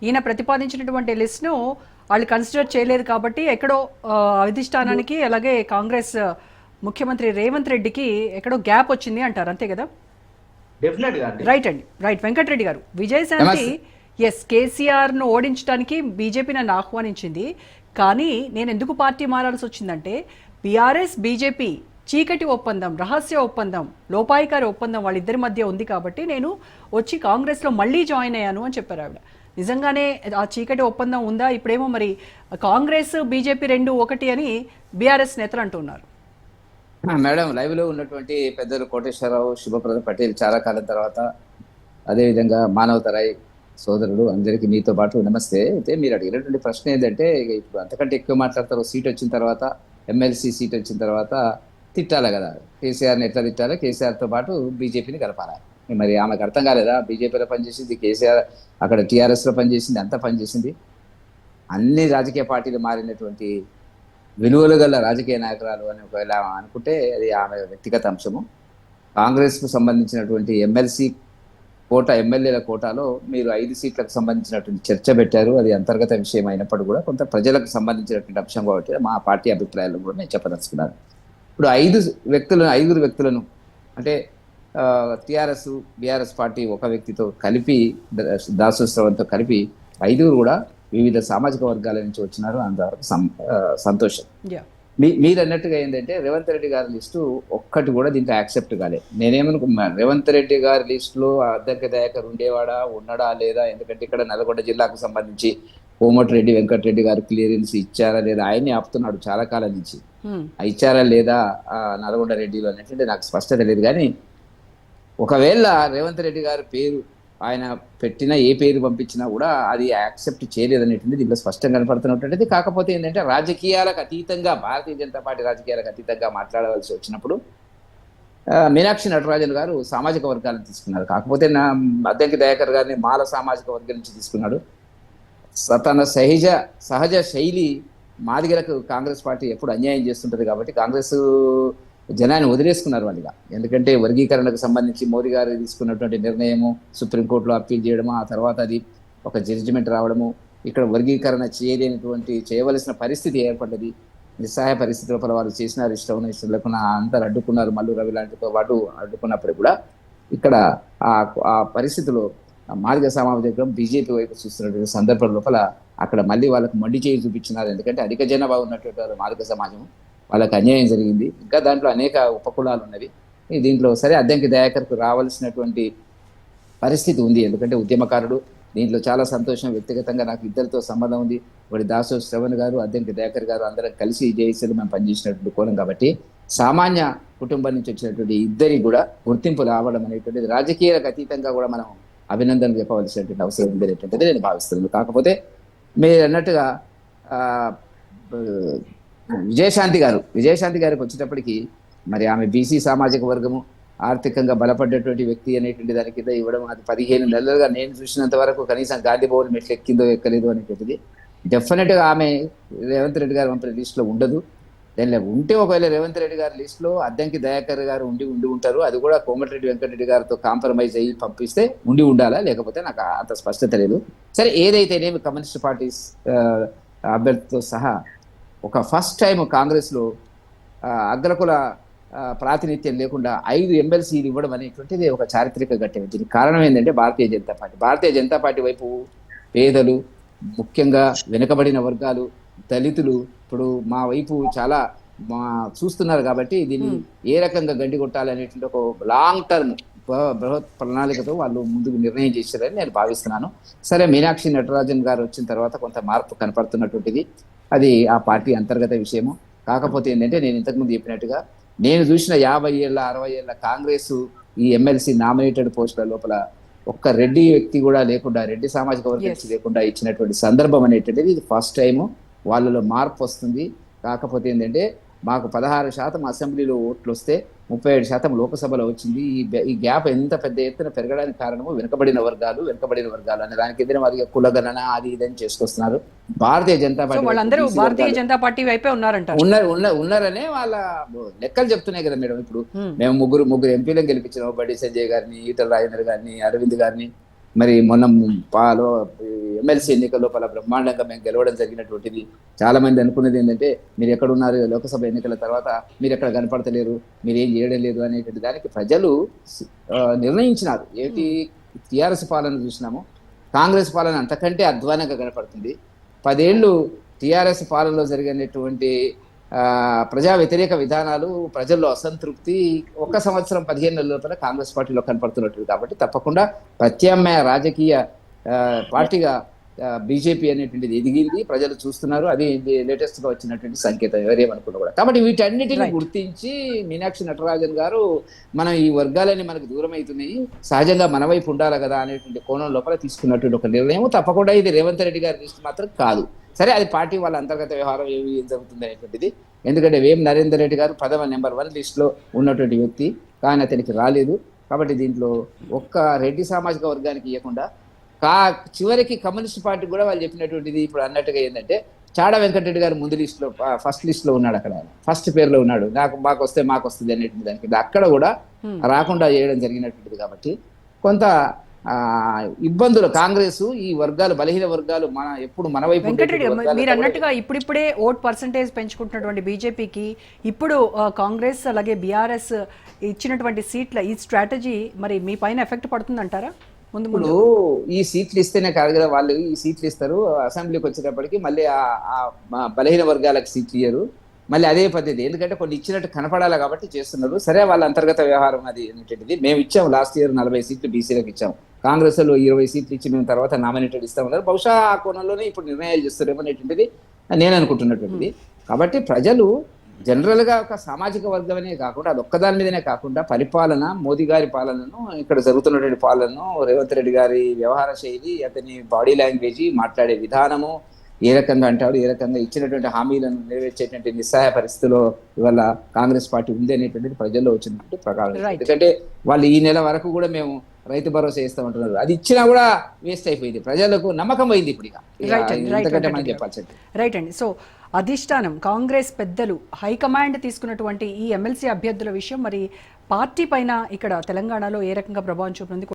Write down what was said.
ఈయన ప్రతిపాదించినటువంటి లిస్ట్ను వాళ్ళు కన్సిడర్ చేయలేదు కాబట్టి ఎక్కడో అధిష్టానానికి అలాగే కాంగ్రెస్ ముఖ్యమంత్రి రేవంత్ రెడ్డికి ఎక్కడో గ్యాప్ వచ్చింది అంటారు, అంతే కదా? డెఫినెట్ గా అండి. రైట్ అండి, రైట్. వెంకటరెడ్డి గారు, విజయశాంతి ఎస్ కేసీఆర్ను ఓడించడానికి బీజేపీ నన్ను ఆహ్వానించింది, కానీ నేను ఎందుకు పార్టీ మారాల్సి వచ్చిందంటే బీఆర్ఎస్ బీజేపీ చీకటి ఒప్పందం, రహస్య ఒప్పందం, లోపాయికారి ఒప్పందం వాళ్ళిద్దరి మధ్య ఉంది కాబట్టి నేను వచ్చి కాంగ్రెస్లో మళ్ళీ జాయిన్ అయ్యాను అని చెప్పారు ఆవిడ. నిజంగానే ఆ చీకటి ఒప్పందం ఉందా? ఇప్పుడేమో మరి కాంగ్రెస్ బీజేపీ రెండు ఒకటి అని బీఆర్ఎస్ నేతలు అంటున్నారు. మేడం, లైవ్ లో ఉన్నటువంటి పెద్దలు కోటేశ్వరరావు, శుభప్రద పటేల్ చాలా కాలం తర్వాత, అదేవిధంగా మానవతరాయ్ సోదరుడు అందరికీ మీతో పాటు నమస్తే. అయితే మీరు అడిగినటువంటి ప్రశ్న ఏంటంటే, ఇప్పుడు అంతకంటే ఎక్కువ మాట్లాడతారు. సీట్ వచ్చిన తర్వాత, ఎమ్మెల్సీ సీట్ వచ్చిన తర్వాత తిట్టాలి కదా, కేసీఆర్ని ఎట్లా తిట్టాలి, కేసీఆర్తో పాటు బీజేపీని కలపాలి. మరి ఆమెకు అర్థం కాలేదా? బీజేపీలో పనిచేసింది, కేసీఆర్ అక్కడ టీఆర్ఎస్లో పనిచేసింది, అంతా పనిచేసింది. అన్ని రాజకీయ పార్టీలు మారినటువంటి విలువలు గల రాజకీయ నాయకురాలు అని ఒకవేళ అనుకుంటే అది ఆమె వ్యక్తిగత అంశము. కాంగ్రెస్కు సంబంధించినటువంటి ఎమ్మెల్సీ కోట, ఎమ్మెల్యేల కోటాలో మీరు 5 సీట్లకు సంబంధించినటువంటి చర్చ పెట్టారు. అది అంతర్గత విషయం అయినప్పుడు కూడా కొంత ప్రజలకు సంబంధించినటువంటి అంశం కాబట్టి మా పార్టీ అభిప్రాయాలు కూడా నేను చెప్పదలుచుకున్నాను. ఇప్పుడు 5 వ్యక్తులను అంటే టీఆర్ఎస్ బీఆర్ఎస్ పార్టీ ఒక వ్యక్తితో కలిపి, దాసోత్సవంతో కలిపి 5 కూడా వివిధ సామాజిక వర్గాల నుంచి వచ్చినారు. అంతవరకు సంతోషం. మీరు అన్నట్టుగా ఏంటంటే రేవంత్ రెడ్డి గారి లిస్టు ఒక్కటి కూడా దీంట్లో యాక్సెప్ట్ కాలేదు. నేనేమనుకున్నాను, రేవంత్ రెడ్డి గారి లిస్టులో అద్దంకి దయాకర్ ఉన్నాడా లేదా? ఎందుకంటే ఇక్కడ నల్గొండ జిల్లాకు సంబంధించి కోమటిరెడ్డి వెంకటరెడ్డి గారు క్లియరెన్స్ ఇచ్చారా లేదా, ఆయన్ని ఆపుతున్నాడు చాలా కాలం నుంచి. ఇచ్చారా లేదా నల్గొండ రెడ్డిలో అనేటువంటి నాకు స్పష్టత లేదు. కానీ ఒకవేళ రేవంత్ రెడ్డి గారి పేరు ఆయన పెట్టినా, ఏ పేరు పంపించినా కూడా అది యాక్సెప్ట్ చేయలేదనేటువంటిది దీంట్లో స్పష్టంగా కనపడుతున్నటువంటిది. కాకపోతే ఏంటంటే రాజకీయాలకు అతీతంగా, భారతీయ జనతా పార్టీ రాజకీయాలకు అతీతంగా మాట్లాడవలసి వచ్చినప్పుడు మీనాక్షి నటరాజన్ గారు సామాజిక వర్గాలను తీసుకున్నారు. కాకపోతే అద్దంకి దయాకర్ గారిని మాల సామాజిక వర్గం నుంచి తీసుకున్నాడు. తన సహజ శైలి మాదిగలకు కాంగ్రెస్ పార్టీ ఎప్పుడు అన్యాయం చేస్తుంటది కాబట్టి కాంగ్రెస్ జనాన్ని వదిలేసుకున్నారు వాళ్ళుగా. ఎందుకంటే వర్గీకరణకు సంబంధించి మోదీ గారు తీసుకున్నటువంటి నిర్ణయము సుప్రీంకోర్టులో అప్పీల్ చేయడము, ఆ తర్వాత అది ఒక జడ్జిమెంట్ రావడము, ఇక్కడ వర్గీకరణ చేయవలసిన పరిస్థితి ఏర్పడ్డది. నిస్సహాయ పరిస్థితి లోపల వాళ్ళు చేసినారు, ఇష్టం లేకుండా అందరు అడ్డుకున్నారు. మల్లు రవి లాంటితో పాటు అడ్డుకున్నప్పుడు కూడా ఇక్కడ ఆ పరిస్థితిలో మాదిగ సమాజం బీజేపీ వైపు చూస్తున్నటువంటి సందర్భం లోపల అక్కడ మళ్ళీ వాళ్ళకు మొండి చేయి చూపించినారు. ఎందుకంటే అధిక జనాభా ఉన్నటువంటి మాదిగ సమాజం, వాళ్ళకి అన్యాయం జరిగింది. ఇంకా దాంట్లో అనేక ఉపకులాలు ఉన్నవి. దీంట్లో సరే అద్దంకి దయాకర్కు రావాల్సినటువంటి పరిస్థితి ఉంది. ఎందుకంటే ఉద్యమకారుడు. దీంట్లో చాలా సంతోషం. వ్యక్తిగతంగా నాకు ఇద్దరితో సంబంధం ఉంది. వాడి దాసో శ్రవణ్ గారు, అద్దంకి దయాకర్ గారు అందరం కలిసి జేఏసీలో మేము పనిచేసినటువంటి కోణం కాబట్టి సామాన్య కుటుంబం నుంచి వచ్చినటువంటి ఇద్దరికి కూడా గుర్తింపు రావడం అనేటువంటిది రాజకీయాలకు అతీతంగా కూడా మనం అభినందనలు చెప్పవలసినటువంటి అవసరం ఉంది అనేటువంటిది నేను భావిస్తున్నాను. కాకపోతే మీరు అన్నట్టుగా విజయశాంతి గారికి వచ్చేటప్పటికి మరి ఆమె బీసీ సామాజిక వర్గము, ఆర్థికంగా బలపడ్డటువంటి వ్యక్తి అనేటువంటి దాని కింద ఇవ్వడం, అది 15 నెలలుగా నేను చూసినంత వరకు కనీసం గాంధీ భవన్ మెట్లు ఎక్కిందో ఎక్కలేదు అనేటువంటిది డెఫినెట్గా ఆమె రేవంత్ రెడ్డి గారు పంపిన లిస్టులో ఉండదు. దానిలో ఉంటే ఒకవేళ రేవంత్ రెడ్డి గారి లిస్టులో అద్దంకి దయాకర్ గారు ఉండి ఉంటారు. అది కూడా కోమటిరెడ్డి వెంకటరెడ్డి గారితో కాంప్రమైజ్ అయ్యి పంపిస్తే ఉండాలా, లేకపోతే నాకు అంత స్పష్టత లేదు. సరే, ఏదైతేనేమి కమ్యూనిస్ట్ పార్టీ అభ్యర్థితో సహా ఒక ఫస్ట్ టైం కాంగ్రెస్లో అగ్రకుల ప్రాతినిధ్యం లేకుండా 5 ఎమ్మెల్సీలు ఇవ్వడం అనేటువంటిది ఒక చారిత్రక ఘట్టం. దీనికి కారణం ఏంటంటే భారతీయ జనతా పార్టీ వైపు పేదలు, ముఖ్యంగా వెనుకబడిన వర్గాలు, దళితులు ఇప్పుడు మా వైపు చాలా చూస్తున్నారు. కాబట్టి దీన్ని ఏ రకంగా గండి కొట్టాలి అనేటువంటి ఒక లాంగ్ టర్మ్ బృహత్ ప్రణాళికతో వాళ్ళు ముందుకు నిర్ణయం చేశారని నేను భావిస్తున్నాను. సరే, మీనాక్షి నటరాజన్ గారు వచ్చిన తర్వాత కొంత మార్పు కనపడుతున్నటువంటిది. అది ఆ పార్టీ అంతర్గత విషయము. కాకపోతే ఏంటంటే నేను ఇంతకుముందు చెప్పినట్టుగా నేను చూసిన 50 ఏళ్ళ 60 ఏళ్ళ కాంగ్రెస్ ఈ ఎమ్మెల్సీ నామినేటెడ్ పోస్టుల లోపల ఒక్క రెడ్డి వ్యక్తి కూడా లేకుండా, రెడ్డి సామాజిక వర్గం లేకుండా ఇచ్చినటువంటి సందర్భం అనేటువంటిది ఇది ఫస్ట్ టైము. వాళ్ళలో మార్పు వస్తుంది. కాకపోతే ఏంటంటే మాకు 16% అసెంబ్లీలో ఓట్లు వస్తే 37% లోకసభలో వచ్చింది. ఈ గ్యాప్ ఎంత పెద్ద ఎత్తున పెరగడానికి కారణము వెనుకబడిన వర్గాలు అనే దానికి ఎదురు వారికి కులగణన అది ఇదని చేసుకొస్తున్నారు. భారతీయ జనతా పార్టీ వైపే ఉన్నారనే వాళ్ళ లెక్కలు చెప్తున్నాయి కదా మేడం. ఇప్పుడు మేము ముగ్గురు ఎంపీలను గెలిపించినాం. బండి సంజయ్ గారిని, ఈటల రాజేందర్ గారిని, అరవింద్ గారిని, మరి మొన్న పాలో ఎమ్మెల్సీ ఎన్నికల లోపల బ్రహ్మాండంగా మేము గెలవడం జరిగినటువంటిది. చాలా మంది అనుకున్నది ఏంటంటే మీరు ఎక్కడున్నారు లోకసభ ఎన్నికల తర్వాత, మీరు ఎక్కడ కనపడతలేరు, మీరు ఏం చేయడం లేదు అనేటువంటి దానికి ప్రజలు నిర్ణయించినారు. ఏంటి, టీఆర్ఎస్ పాలన చూసినాము, కాంగ్రెస్ పాలన అంతకంటే అధ్వానంగా కనపడుతుంది. 10 ఏళ్ళు టీఆర్ఎస్ పాలనలో జరిగినటువంటి ప్రజా వ్యతిరేక విధానాలు, ప్రజల్లో అసంతృప్తి 1 సంవత్సరం 15 నెలల లోపల కాంగ్రెస్ పార్టీలో కనపడుతున్నట్టు. కాబట్టి తప్పకుండా ప్రత్యామ్నాయ రాజకీయ పార్టీగా బీజేపీ అనేటువంటిది ఎదిగింది, ప్రజలు చూస్తున్నారు. అది లేటెస్ట్ గా వచ్చినటువంటి సంకేతం ఎవరేమనుకున్నా కూడా. కాబట్టి వీటన్నిటిని గుర్తించి మీనాక్షి నటరాజన్ గారు మనం ఈ వర్గాలన్నీ మనకు దూరం అవుతున్నాయి, సహజంగా మన వైపు ఉండాలి కదా అనేటువంటి కోణం లోపల తీసుకున్నటువంటి ఒక నిర్ణయం. తప్పకుండా ఇది రేవంత్ రెడ్డి గారి దృష్టి మాత్రం కాదు. సరే, అది పార్టీ వాళ్ళ అంతర్గత వ్యవహారం ఏం జరుగుతుంది అనేటువంటిది. ఎందుకంటే వేం నరేందర్ రెడ్డి గారు నెంబర్ 1 లిస్టులో ఉన్నటువంటి వ్యక్తి, కానీ అతనికి రాలేదు. కాబట్టి దీంట్లో ఒక్క రెడ్డి సామాజిక వర్గానికి ఇవ్వకుండా చివరికి కమ్యూనిస్ట్ పార్టీ కూడా వాళ్ళు చెప్పినటువంటిది ఇప్పుడు అన్నట్టుగా ఏంటంటే, చాడా వెంకటరెడ్డి గారు ముందు లిస్టులో ఫస్ట్ లిస్టులో ఉన్నాడు, అక్కడ ఫస్ట్ పేరులో ఉన్నాడు, మాకు వస్తుంది అనేటువంటి దానికి అక్కడ కూడా రాకుండా చేయడం జరిగినటువంటిది. కాబట్టి కొంత ఇబ్బందులు కాంగ్రెస్ ఈ వర్గాలు, బలహీన వర్గాలు ఎప్పుడు మన వైపు. వెంకటరెడ్డి, మీరు అన్నట్టుగా ఇప్పుడిప్పుడే ఓట్ పర్సంటేజ్ పెంచుకుంటున్నటువంటి బీజేపీకి ఇప్పుడు కాంగ్రెస్ అలాగే బీఆర్ఎస్ ఇచ్చినటువంటి సీట్ల ఈ స్ట్రాటజీ మరి మీ పైన ఎఫెక్ట్ పడుతుందంటారా? ఇప్పుడు ఈ సీట్లు ఇస్తేనే కాదు కదా, వాళ్ళు ఈ సీట్లు ఇస్తారు, అసెంబ్లీకి వచ్చేటప్పటికి మళ్ళీ ఆ బలహీన వర్గాలకు సీట్లు ఇయ్యరు, మళ్ళీ అదే పద్ధతి. ఎందుకంటే కొన్ని ఇచ్చినట్టు కనపడాలి కాబట్టి చేస్తున్నారు. సరే, వాళ్ళ అంతర్గత వ్యవహారం అది అనేటువంటిది. మేము ఇచ్చాము లాస్ట్ ఇయర్ 40 సీట్లు బీసీలకు ఇచ్చాము, కాంగ్రెస్ లో 20 సీట్లు ఇచ్చి మేము తర్వాత నామినేటెడ్ ఇస్తామన్నారు. బహుశా ఆ కోణంలోనే ఇప్పుడు నిర్ణయాలు చేస్తారేమో అనేటువంటిది నేను అనుకుంటున్నటువంటిది. కాబట్టి ప్రజలు జనరల్ గా ఒక సామాజిక వర్గమనే కాకుండా, అది ఒక్కదాని మీదనే కాకుండా పరిపాలన, మోదీ గారి పాలనను, ఇక్కడ జరుగుతున్నటువంటి పాలనను, రేవంత్ రెడ్డి గారి వ్యవహార శైలి, అతని బాడీ లాంగ్వేజ్, మాట్లాడే విధానము, ఏ రకంగా అంటాడు, ఏ రకంగా ఇచ్చినటువంటి హామీలను నెరవేర్చేటువంటి నిస్సహాయ పరిస్థితిలో ఇవాళ కాంగ్రెస్ పార్టీ ఉంది అనేటువంటిది ప్రజల్లో వచ్చినటువంటి ప్రకారం. ఎందుకంటే వాళ్ళు ఈ నెల వరకు కూడా మేము రైతు భరోసా ఇస్తామంటున్నారు, అది ఇచ్చినా కూడా వేస్ట్ అయిపోయింది, ప్రజలకు నమ్మకం పోయింది. ఇప్పుడు ఎందుకంటే మనం చెప్పాల్సింది. రైట్ అండి. సో అధిష్టానం, కాంగ్రెస్ పెద్దలు, హైకమాండ్ తీసుకున్నటువంటి ఈ ఎమ్మెల్సీ అభ్యర్థుల విషయం మరి పార్టీ పైన ఇక్కడ తెలంగాణలో ఏ రకంగా ప్రభావం చూపుతుంది?